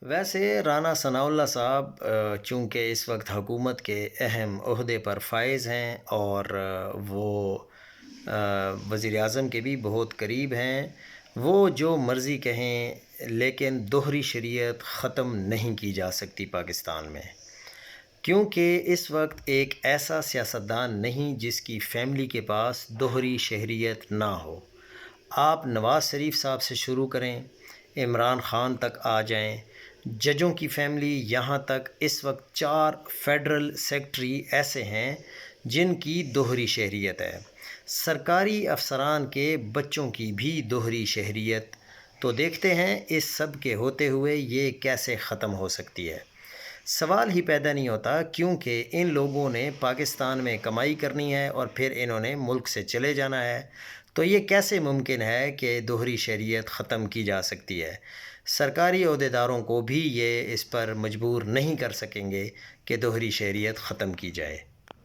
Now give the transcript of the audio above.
ویسے رانا ثناء اللہ صاحب چونکہ اس وقت حکومت کے اہم عہدے پر فائز ہیں اور وہ وزیر اعظم کے بھی بہت قریب ہیں، وہ جو مرضی کہیں لیکن دوہری شریعت ختم نہیں کی جا سکتی پاکستان میں، کیونکہ اس وقت ایک ایسا سیاستدان نہیں جس کی فیملی کے پاس دوہری شہریت نہ ہو۔ آپ نواز شریف صاحب سے شروع کریں، عمران خان تک آ جائیں، ججوں کی فیملی، یہاں تک اس وقت 4 فیڈرل سیکرٹری ایسے ہیں جن کی دوہری شہریت ہے، سرکاری افسران کے بچوں کی بھی دوہری شہریت۔ تو دیکھتے ہیں اس سب کے ہوتے ہوئے یہ کیسے ختم ہو سکتی ہے۔ سوال ہی پیدا نہیں ہوتا، کیونکہ ان لوگوں نے پاکستان میں کمائی کرنی ہے اور پھر انہوں نے ملک سے چلے جانا ہے، تو یہ کیسے ممکن ہے کہ دوہری شہریت ختم کی جا سکتی ہے؟ سرکاری عہدیداروں کو بھی یہ اس پر مجبور نہیں کر سکیں گے کہ دوہری شہریت ختم کی جائے۔